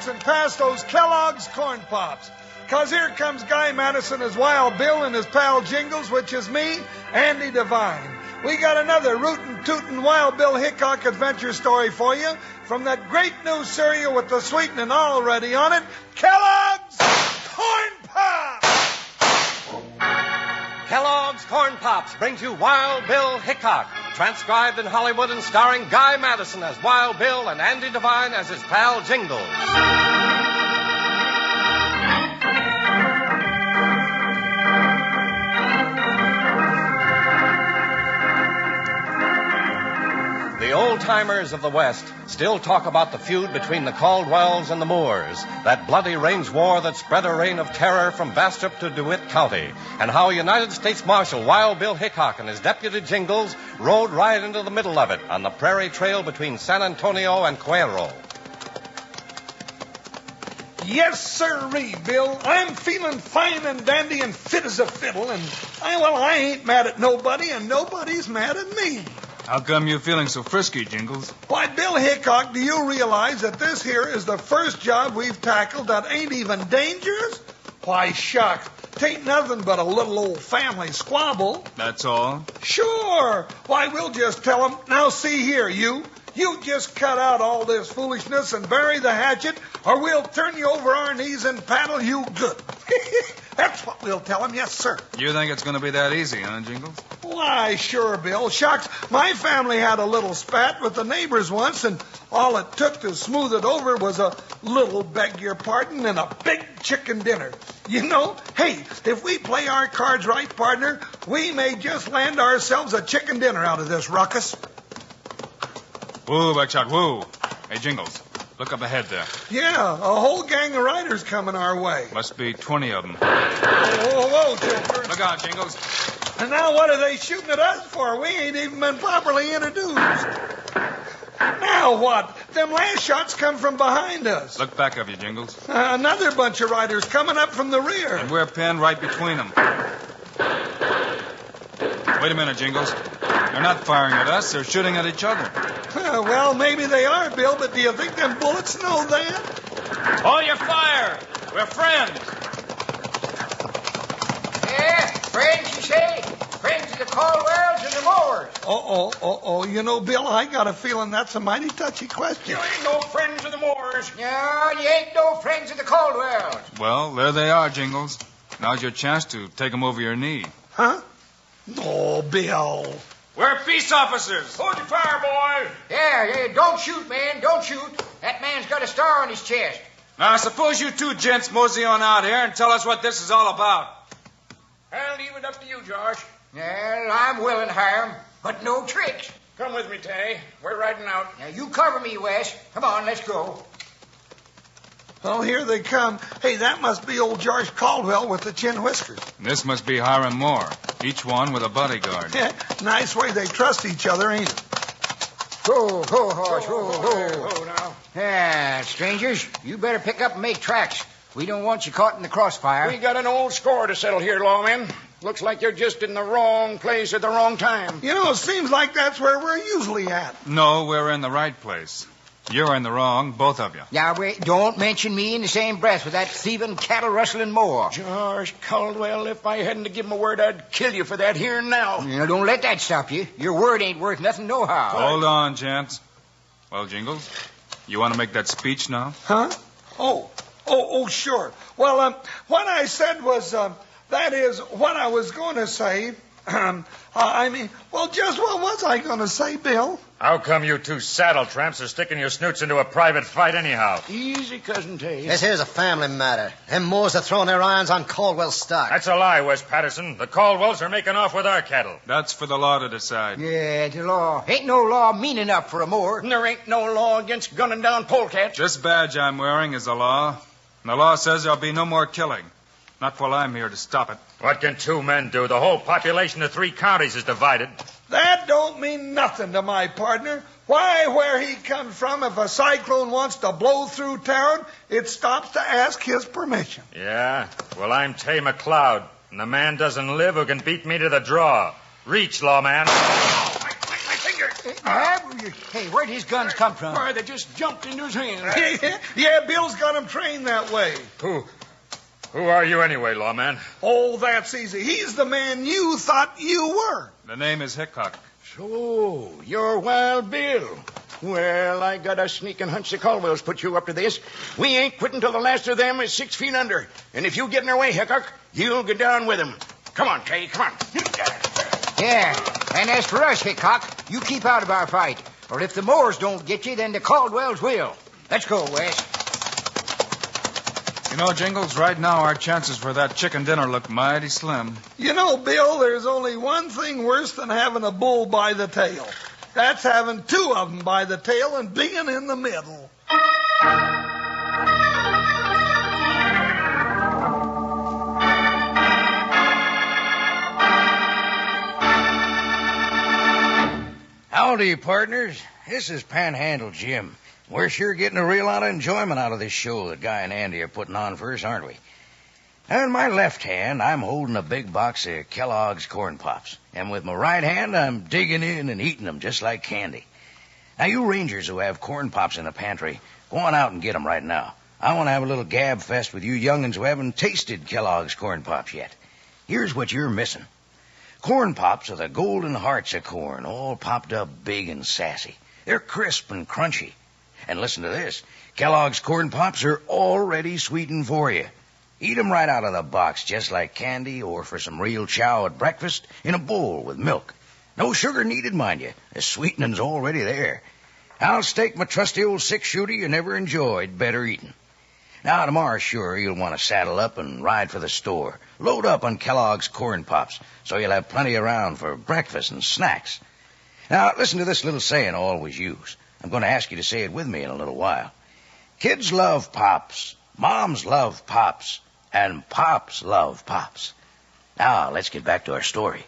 box and pass those Kellogg's Corn Pops. 'Cause here comes Guy Madison as Wild Bill and his pal Jingles, which is me, Andy Devine. We got another rootin' tootin' Wild Bill Hickock adventure story for you from that great new cereal with the sweetening already on it, Kellogg's Corn Pops! Kellogg's Corn Pops brings you Wild Bill Hickock, transcribed in Hollywood and starring Guy Madison as Wild Bill and Andy Devine as his pal Jingles. The old-timers of the West still talk about the feud between the Caldwells and the Moores, that bloody range war that spread a reign of terror from Bastrop to DeWitt County, and how United States Marshal Wild Bill Hickock and his deputy Jingles rode right into the middle of it on the prairie trail between San Antonio and Cuero. Yes, sirree, Bill. I'm feeling fine and dandy and fit as a fiddle, and I ain't mad at nobody, and nobody's mad at me. How come you feeling so frisky, Jingles? Why, Bill Hickock, do you realize that this here is the first job we've tackled that ain't even dangerous? Why, shucks, 'tain't nothing but a little old family squabble. That's all? Sure. Why, we'll just tell them, now see here, you just cut out all this foolishness and bury the hatchet, or we'll turn you over our knees and paddle you good. That's what we'll tell them, yes, sir. You think it's going to be that easy, huh, Jingles? Why, sure, Bill. Shucks, my family had a little spat with the neighbors once, and all it took to smooth it over was a little, beg your pardon, and a big chicken dinner. You know, hey, if we play our cards right, partner, we may just land ourselves a chicken dinner out of this ruckus. Whoa, Buckshot, whoa. Hey, Jingles, look up ahead there. Yeah, a whole gang of riders coming our way. Must be 20 of them. Whoa, Childer. Look out, Jingles. And now what are they shooting at us for? We ain't even been properly introduced. Now what? Them last shots come from behind us. Look back of you, Jingles. Another bunch of riders coming up from the rear. And we're pinned right between them. Wait a minute, Jingles. They're not firing at us. They're shooting at each other. Well, maybe they are, Bill, but do you think them bullets know that? Hold your fire. We're friends. Yeah, friends, you say? Friends of the Caldwells and the Moores. Oh, you know, Bill, I got a feeling that's a mighty touchy question. You ain't no friends of the Moores. No, you ain't no friends of the Caldwells. Well, there they are, Jingles. Now's your chance to take them over your knee. Huh? No, Bill. We're peace officers. Hold your fire, boy. Yeah, don't shoot, man, don't shoot. That man's got a star on his chest. Now, suppose you two gents mosey on out here and tell us what this is all about. I'll leave it up to you, Josh. Well, I'm willing, Hiram, but no tricks. Come with me, Tay. We're riding out. Now, you cover me, Wes. Come on, let's go. Well, here they come. Hey, that must be old George Caldwell with the chin whiskers. This must be Hiram Moore, each one with a bodyguard. Yeah, nice way they trust each other, ain't it? Ho, horse, ho, now. Yeah, strangers, you better pick up and make tracks. We don't want you caught in the crossfire. We got an old score to settle here, lawmen. Looks like you're just in the wrong place at the wrong time. You know, it seems like that's where we're usually at. No, we're in the right place. You're in the wrong, both of you. Now, wait, don't mention me in the same breath with that thieving, cattle-rustling Moore. Josh Caldwell, if I hadn't to give him a word, I'd kill you for that here and now. Now, don't let that stop you. Your word ain't worth nothing nohow. Hold on, gents. Well, Jingles, you want to make that speech now? Huh? Oh, sure. Well, what I said was, that is what I was going to say. Just what was I going to say, Bill? How come you two saddle tramps are sticking your snoots into a private fight anyhow? Easy, Cousin Tay. This here's a family matter. Them Moores are throwing their irons on Caldwell's stock. That's a lie, Wes Patterson. The Caldwells are making off with our cattle. That's for the law to decide. Yeah, the law. Ain't no law mean enough for a Moore. And there ain't no law against gunning down polecats. This badge I'm wearing is the law. And the law says there'll be no more killing. Not while I'm here to stop it. What can two men do? The whole population of 3 counties is divided. That don't mean nothing to my partner. Why, where he comes from, if a cyclone wants to blow through town, it stops to ask his permission. Yeah? Well, I'm Tay McLeod, and the man doesn't live who can beat me to the draw. Reach, lawman. My finger. Hey, where'd his guns come from? Why, they just jumped into his hands. Yeah, Bill's got him trained that way. Who are you anyway, lawman? Oh, that's easy. He's the man you thought you were. The name is Hickock. So, you're Wild Bill. Well, I got a sneaking hunch the Caldwells put you up to this. We ain't quitting till the last of them is 6 feet under. And if you get in their way, Hickock, you'll get down with them. Come on, Tay, come on. Yeah, and as for us, Hickock, you keep out of our fight. Or if the Moors don't get you, then the Caldwells will. Let's go, Wes. You know, Jingles, right now our chances for that chicken dinner look mighty slim. You know, Bill, there's only one thing worse than having a bull by the tail. That's having two of them by the tail and being in the middle. Howdy, partners. This is Panhandle Jim. We're sure getting a real lot of enjoyment out of this show that Guy and Andy are putting on for us, aren't we? In my left hand, I'm holding a big box of Kellogg's Corn Pops. And with my right hand, I'm digging in and eating them just like candy. Now, you Rangers who have Corn Pops in the pantry, go on out and get them right now. I want to have a little gab fest with you young'uns who haven't tasted Kellogg's Corn Pops yet. Here's what you're missing. Corn Pops are the golden hearts of corn, all popped up big and sassy. They're crisp and crunchy. And listen to this. Kellogg's Corn Pops are already sweetened for you. Eat 'em right out of the box, just like candy or for some real chow at breakfast in a bowl with milk. No sugar needed, mind you. The sweetening's already there. I'll stake my trusty old six-shooter you never enjoyed better eating. Now, tomorrow, sure, you'll want to saddle up and ride for the store. Load up on Kellogg's Corn Pops so you'll have plenty around for breakfast and snacks. Now, listen to this little saying I always use. I'm going to ask you to say it with me in a little while. Kids love Pops, moms love Pops, and Pops love Pops. Now, let's get back to our story.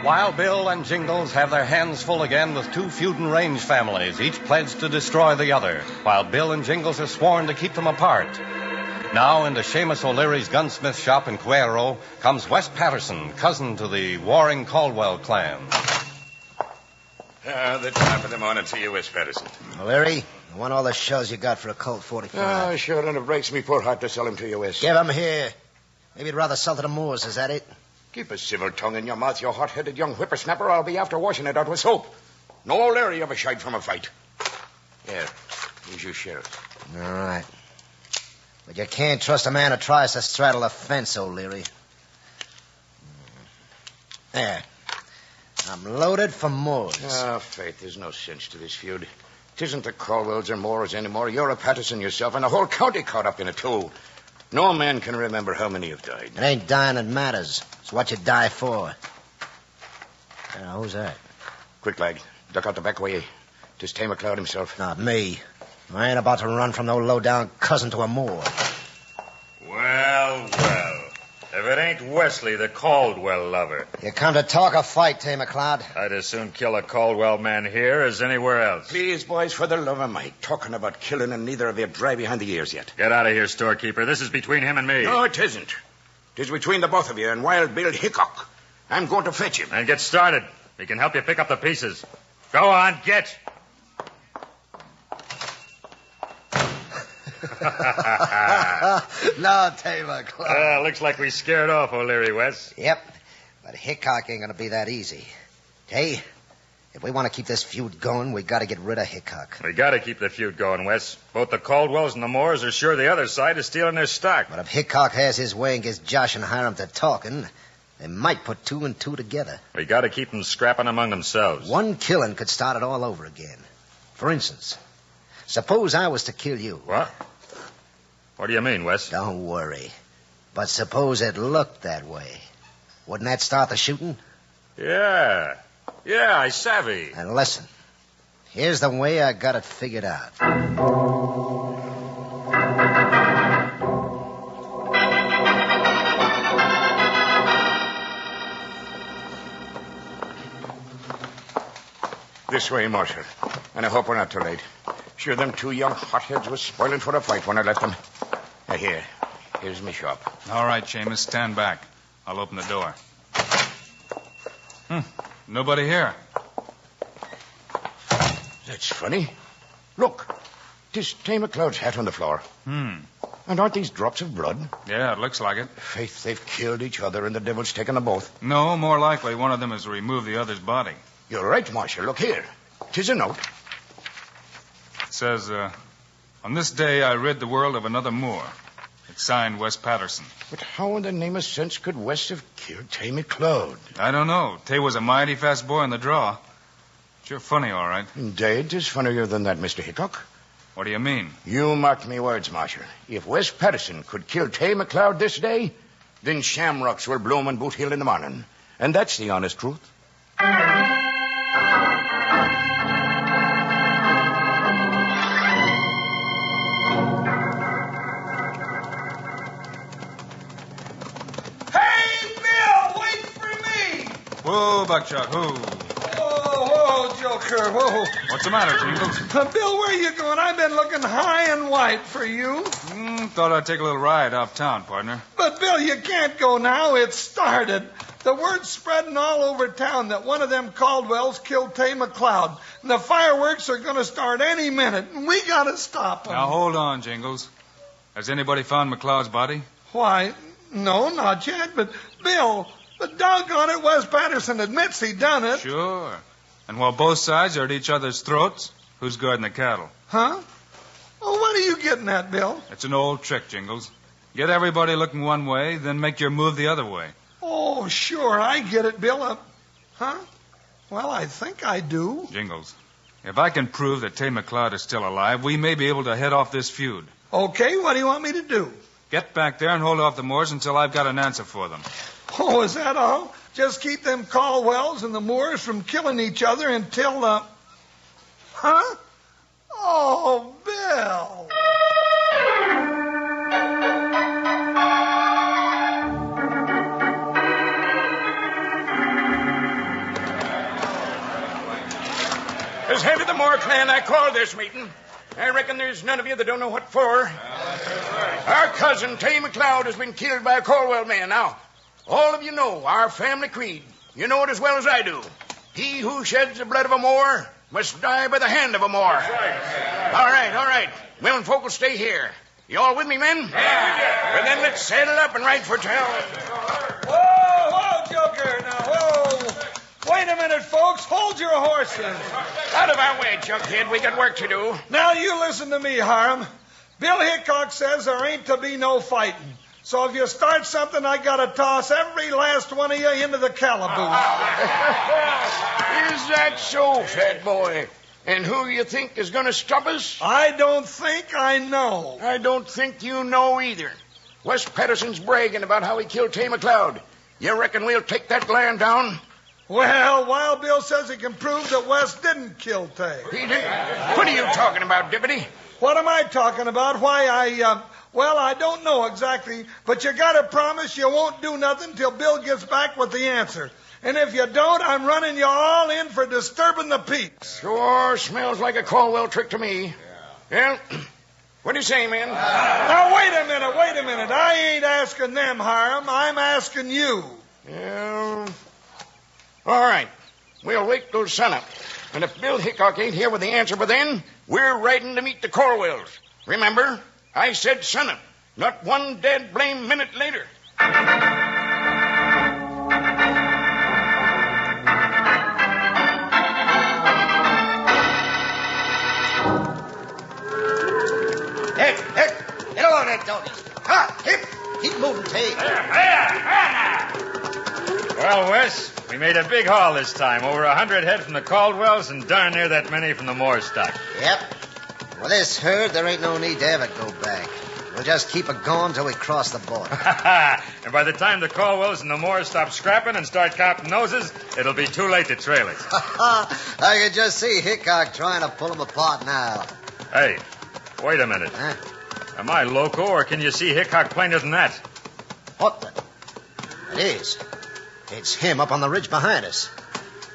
Wild Bill and Jingles have their hands full again with two feuding range families, each pledged to destroy the other, while Bill and Jingles are sworn to keep them apart. Now, into Seamus O'Leary's gunsmith shop in Cuero comes Wes Patterson, cousin to the warring Caldwell clan. The top of the morning to you, Wes Patterson. O'Leary, I want all the shells you got for a Colt 45. Sure, and it breaks me poor heart to sell him to you, Wes. Give 'em here. Maybe you'd rather sell to the Moors, is that it? Keep a civil tongue in your mouth, you hot-headed young whippersnapper. I'll be after washing it out with soap. No O'Leary ever shied from a fight. Here, here's your sheriff. All right. But you can't trust a man who tries to straddle a fence, O'Leary. There. I'm loaded for Moors. Faith, there's no sense to this feud. Tisn't the Caldwells or Moors anymore. You're a Patterson yourself, and the whole county caught up in it, too. No man can remember how many have died. It ain't dying that matters. It's what you die for. Who's that? Quick, lad. Duck out the back way. 'Tis Tay McLeod himself. Not me. I ain't about to run from no low-down cousin to a Moor. Well. If it ain't Wesley, the Caldwell lover. You come to talk or fight, Tay McLeod? I'd as soon kill a Caldwell man here as anywhere else. Please, boys, for the love of Mike. Talking about killing and neither of you dry behind the ears yet. Get out of here, storekeeper. This is between him and me. No, it isn't. It is between the both of you and Wild Bill Hickock. I'm going to fetch him. And get started. He can help you pick up the pieces. Go on, get. No, Tay McLeod. Looks like we scared off O'Leary, Wes. Yep, but Hickock ain't gonna be that easy. Hey, if we want to keep this feud going, we got to get rid of Hickock. We got to keep the feud going, Wes. Both the Caldwells and the Moors are sure the other side is stealing their stock. But if Hickock has his way and gets Josh and Hiram to talking, they might put two and two together. We got to keep them scrapping among themselves. One killing could start it all over again. For instance, suppose I was to kill you. What? What do you mean, Wes? Don't worry. But suppose it looked that way. Wouldn't that start the shooting? Yeah, I savvy. And listen, here's the way I got it figured out. This way, Marshal. And I hope we're not too late. Sure, them two young hotheads was spoiling for a fight when I left them. Here. Here's my shop. All right, Seamus, stand back. I'll open the door. Nobody here. That's funny. Look, 'tis Tay McLeod's hat on the floor. And aren't these drops of blood? Yeah, it looks like it. Faith, they've killed each other and the devil's taken them both. No, more likely one of them has removed the other's body. You're right, Marshal. Look here. 'Tis a note. It says, on this day I rid the world of another Moor. It's signed Wes Patterson. But how in the name of sense could West have killed Tay McLeod? I don't know. Tay was a mighty fast boy in the draw. Sure funny, all right. Indeed, 'tis funnier than that, Mr. Hickock. What do you mean? You marked me words, Marshal. If Wes Patterson could kill Tay McLeod this day, then shamrocks will bloom on Boot Hill in the morning. And that's the honest truth. Whoa, Buckshot, whoa. Whoa, Joker, whoa. What's the matter, Jingles? Bill, where you going? I've been looking high and wide for you. Thought I'd take a little ride off town, partner. But, Bill, you can't go now. It's started. The word's spreading all over town that one of them Caldwells killed Tay McLeod. And the fireworks are going to start any minute, and we got to stop them. Now, hold on, Jingles. Has anybody found McLeod's body? Why, no, not yet. But, Bill... But doggone it, Wes Patterson admits he done it. Sure. And while both sides are at each other's throats, who's guarding the cattle? Huh? Oh, what are you getting at, Bill? It's an old trick, Jingles. Get everybody looking one way, then make your move the other way. Oh, sure, I get it, Bill. Huh? Well, I think I do. Jingles, if I can prove that Tay McLeod is still alive, we may be able to head off this feud. Okay, what do you want me to do? Get back there and hold off the Moors until I've got an answer for them. Oh, is that all? Just keep them Caldwells and the Moors from killing each other until Huh? Oh, Bill. As head of the Moor clan, I called this meeting. I reckon there's none of you that don't know what for. Our cousin, Tay McLeod, has been killed by a Caldwell man. Now, all of you know our family creed. You know it as well as I do. He who sheds the blood of a Moor must die by the hand of a Moor. That's right. All right. Women folk will stay here. You all with me, men? Yeah. Well, then let's saddle up and ride for town. Whoa, Joker, now, whoa. Wait a minute, folks. Hold your horses. Out of our way, Chuckhead. We got work to do. Now, you listen to me, Hiram. Bill Hickock says there ain't to be no fighting. So if you start something, I got to toss every last one of you into the calaboose. Is that so, fat boy? And who you think is going to stop us? I don't think I know. I don't think you know either. Wes Patterson's bragging about how he killed Tay McLeod. You reckon we'll take that land down? Well, Wild Bill says he can prove that Wes didn't kill Tay. He didn't? What are you talking about, Deputy? What am I talking about? Why, well, I don't know exactly, but you got to promise you won't do nothing till Bill gets back with the answer. And if you don't, I'm running you all in for disturbing the peace. Sure smells like a Caldwell trick to me. Yeah. Well, what do you say, man? Now, wait a minute. I ain't asking them, Hiram. I'm asking you. Yeah. All right. We'll wait till sunup. And if Bill Hickock ain't here with the answer by then, we're riding to meet the Caldwells. Remember, I said sunup, not one dead blame minute later. Hick, get along that donkey. Keep moving, Tay. Well, Wes, we made a big haul this time. Over 100 head from the Caldwells and darn near that many from the Moore stock. Yep. With this herd, there ain't no need to ever go back. We'll just keep it going till we cross the border. And by the time the Caldwells and the Moores stop scrapping and start counting noses, it'll be too late to trail us. I can just see Hickock trying to pull them apart now. Hey, wait a minute. Huh? Am I loco, or can you see Hickock plainer than that? What the? It is. It's him up on the ridge behind us.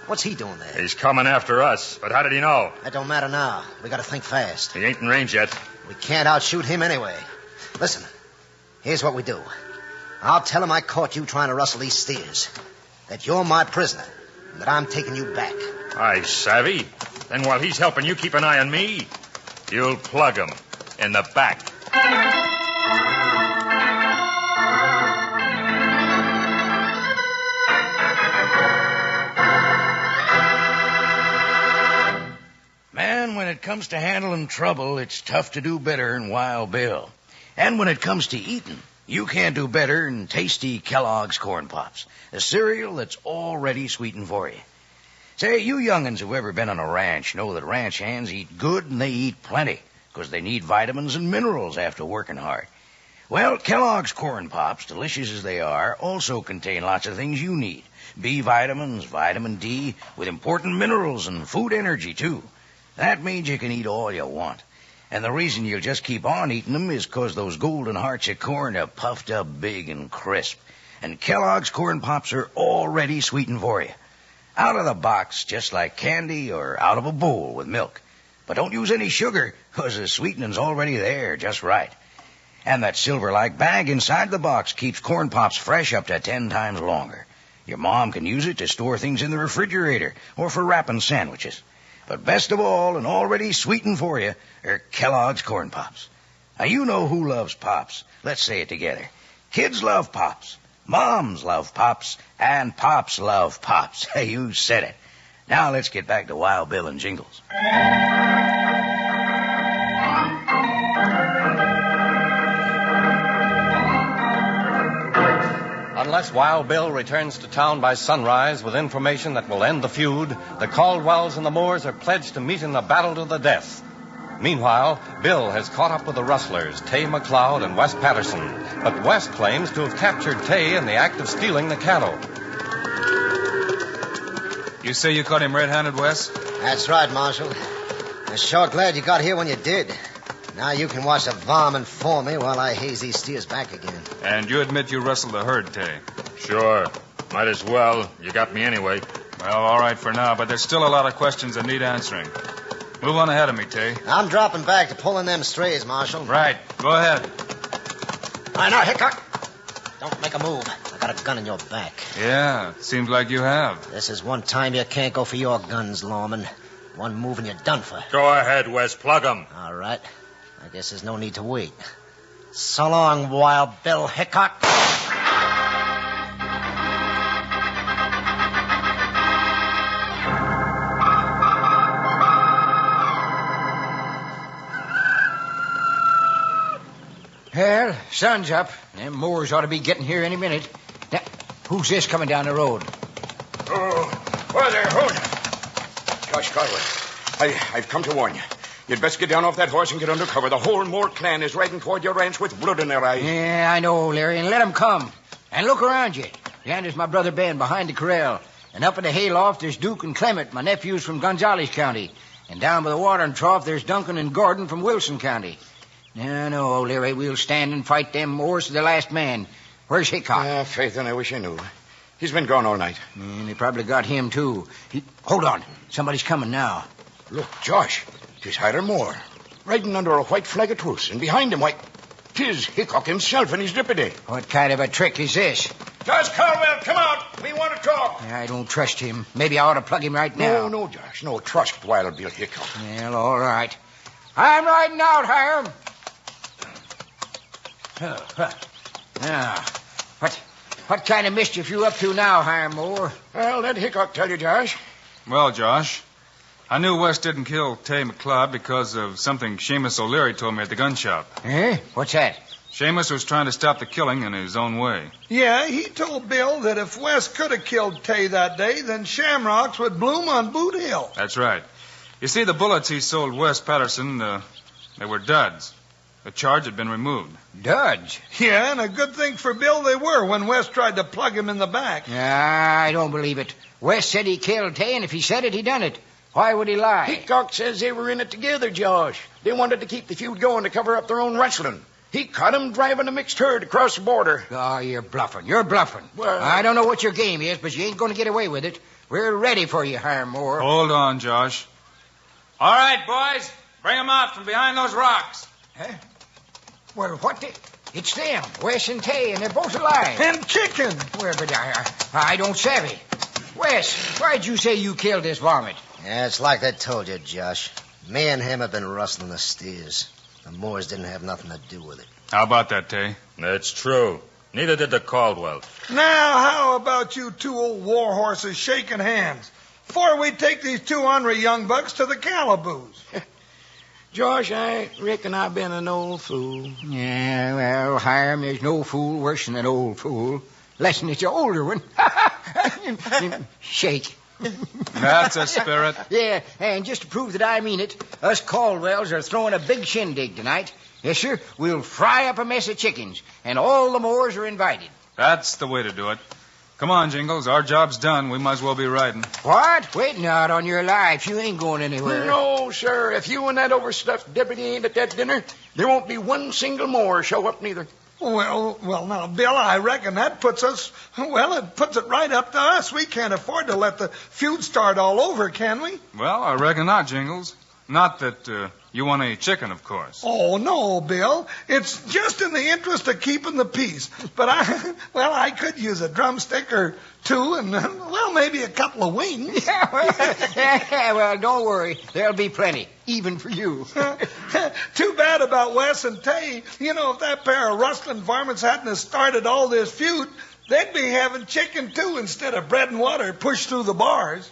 What's he doing there? He's coming after us, but how did he know? That don't matter now. We gotta think fast. He ain't in range yet. We can't outshoot him anyway. Listen. Here's what we do. I'll tell him I caught you trying to rustle these steers. That you're my prisoner. And that I'm taking you back. Aye, savvy. Then while he's helping you keep an eye on me, you'll plug him in the back. Man, when it comes to handling trouble, it's tough to do better than Wild Bill. And when it comes to eating, you can't do better than tasty Kellogg's Corn Pops, a cereal that's already sweetened for you. Say, you young'uns who've ever been on a ranch know that ranch hands eat good and they eat plenty, because they need vitamins and minerals after working hard. Well, Kellogg's Corn Pops, delicious as they are, also contain lots of things you need. B vitamins, vitamin D, with important minerals and food energy, too. That means you can eat all you want. And the reason you'll just keep on eating them is 'cause those golden hearts of corn are puffed up big and crisp. And Kellogg's Corn Pops are already sweetened for you. Out of the box, just like candy, or out of a bowl with milk. But don't use any sugar, 'cause the sweetening's already there just right. And that silver-like bag inside the box keeps Corn Pops fresh up to 10 times longer. Your mom can use it to store things in the refrigerator or for wrapping sandwiches. But best of all, and already sweetened for you, are Kellogg's Corn Pops. Now, you know who loves Pops. Let's say it together. Kids love Pops. Moms love Pops. And Pops love Pops. Hey, you said it. Now let's get back to Wild Bill and Jingles. Unless Wild Bill returns to town by sunrise with information that will end the feud, the Caldwells and the Moores are pledged to meet in a battle to the death. Meanwhile, Bill has caught up with the rustlers, Tay McLeod and Wes Patterson. But Wes claims to have captured Tay in the act of stealing the cattle. You say you caught him red-handed, Wes? That's right, Marshal. I'm sure glad you got here when you did. Now you can watch the varmint for me while I haze these steers back again. And you admit you rustled the herd, Tay? Sure. Might as well. You got me anyway. Well, all right for now, but there's still a lot of questions that need answering. Move on ahead of me, Tay. I'm dropping back to pull in them strays, Marshal. Right. Go ahead. All right, now, Hickock. Don't make a move. I got a gun in your back. Yeah, seems like you have. This is one time you can't go for your guns, lawman. One move and you're done for. Go ahead, Wes. Plug 'em. All right. I guess there's no need to wait. So long, Wild Bill Hickock. Well, sun's up. Them Moors ought to be getting here any minute. Now, who's this coming down the road? Oh, where there, hold. Josh Caldwell, I've come to warn you. You'd best get down off that horse and get under cover. The whole Moore clan is riding toward your ranch with blood in their eyes. Yeah, I know, Larry, and let 'em come. And look around you. Yonder's my brother Ben behind the corral. And up in the hayloft, there's Duke and Clement, my nephews from Gonzales County. And down by the watering trough, there's Duncan and Gordon from Wilson County. No, Larry, we'll stand and fight them Moors to the last man. Where's Hickock? Faith, and I wish I knew. He's been gone all night. And they probably got him, too. Hold on. Somebody's coming now. Look, Josh, 'tis Hiram Moore, riding under a white flag of truce. And behind him, why, 'tis Hickock himself and his deputy. What kind of a trick is this? Josh Caldwell, come out. We want to talk. I don't trust him. Maybe I ought to plug him right now. No, Josh. No, trust Wild Bill Hickock. Well, all right. I'm riding out, Hiram. Now, what kind of mischief you up to now, Hiram Moore? Well, let Hickock tell you, Josh. Well, Josh, I knew Wes didn't kill Tay McLeod because of something Seamus O'Leary told me at the gun shop. Eh? What's that? Seamus was trying to stop the killing in his own way. Yeah, he told Bill that if Wes could have killed Tay that day, then shamrocks would bloom on Boot Hill. That's right. You see, the bullets he sold Wes Patterson, they were duds. The charge had been removed. Duds? Yeah, and a good thing for Bill they were when Wes tried to plug him in the back. I don't believe it. Wes said he killed Tay, and if he said it, he done it. Why would he lie? Hickock says they were in it together, Josh. They wanted to keep the feud going to cover up their own rustling. He caught him driving a mixed herd across the border. Oh, you're bluffing. You're bluffing. Well, I don't know what your game is, but you ain't going to get away with it. We're ready for you, Hiram Moore. Hold on, Josh. All right, boys. Bring 'em out from behind those rocks. Huh? Well, what the... It's them, Wes and Tay, and they're both alive. And chicken. Well, but I don't savvy. Wes, why'd you say you killed this varmint? Yeah, it's like they told you, Josh. Me and him have been rustling the steers. The Moors didn't have nothing to do with it. How about that, Tay? That's true. Neither did the Caldwells. Now, how about you two old war horses shaking hands before we take these two ornery young bucks to the calaboose? Josh, I reckon I've been an old fool. Yeah, well, Hiram, there's no fool worse than an old fool. Less'n it's an older one. Shake. That's a spirit. Yeah, and just to prove that I mean it, us Caldwells are throwing a big shindig tonight. Yes, sir. We'll fry up a mess of chickens, and all the Moors are invited. That's the way to do it. Come on, Jingles. Our job's done. We might as well be riding. What? Waiting out on your life. You ain't going anywhere. No, sir. If you and that overstuffed deputy ain't at that dinner, there won't be one single Moor show up neither. Well, now, Bill, I reckon that puts us, well, it puts it right up to us. We can't afford to let the feud start all over, can we? Well, I reckon not, Jingles. Not that you want any chicken, of course. Oh, no, Bill. It's just in the interest of keeping the peace. But I could use a drumstick or two and, well, maybe a couple of wings. Yeah, well, don't worry. There'll be plenty, even for you. Too bad about Wes and Tay. You know, if that pair of rustling varmints hadn't have started all this feud, they'd be having chicken, too, instead of bread and water pushed through the bars.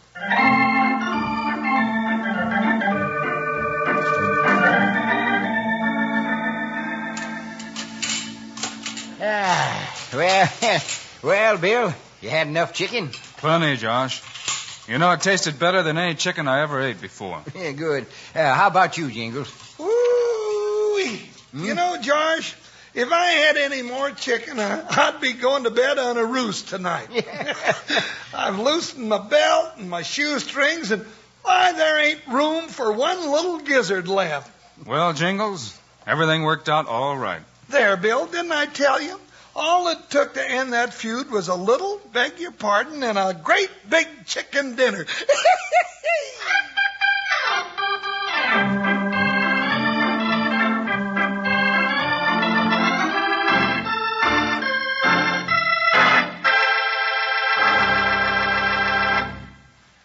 Well, Bill, you had enough chicken? Plenty, Josh. You know, it tasted better than any chicken I ever ate before. Yeah, good. How about you, Jingles? Ooh-wee. You know, Josh, if I had any more chicken, I'd be going to bed on a roost tonight. I've loosened my belt and my shoestrings, and why, there ain't room for one little gizzard left. Well, Jingles, everything worked out all right. There, Bill, didn't I tell you? All it took to end that feud was a little, beg your pardon, and a great big chicken dinner.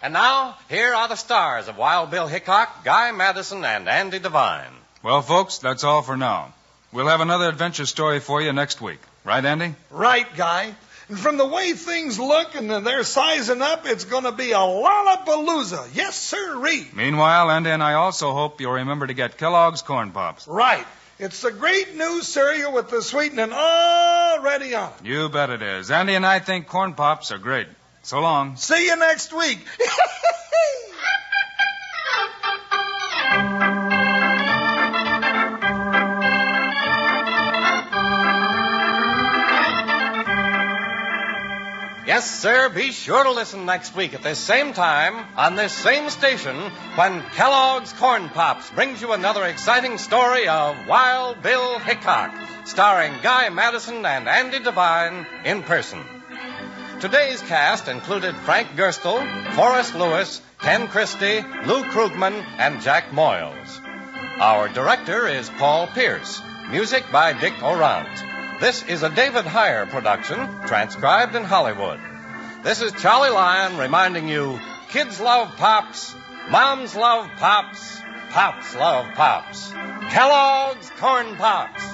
And now, here are the stars of Wild Bill Hickock, Guy Madison, and Andy Devine. Well, folks, that's all for now. We'll have another adventure story for you next week. Right, Andy? Right, Guy. And from the way things look and they're sizing up, it's going to be a lollapalooza. Yes, sirree. Meanwhile, Andy and I also hope you'll remember to get Kellogg's Corn Pops. Right. It's the great new cereal with the sweetening already on it. You bet it is. Andy and I think Corn Pops are great. So long. See you next week. Yes, sir, be sure to listen next week at this same time on this same station when Kellogg's Corn Pops brings you another exciting story of Wild Bill Hickock, starring Guy Madison and Andy Devine in person. Today's cast included Frank Gerstle, Forrest Lewis, Ken Christie, Lou Krugman, and Jack Moyles. Our director is Paul Pierce. Music by Dick Orant. This is a David Heyer production, transcribed in Hollywood. This is Charlie Lyon reminding you, kids love Pops, moms love Pops, Pops love Pops. Kellogg's Corn Pops.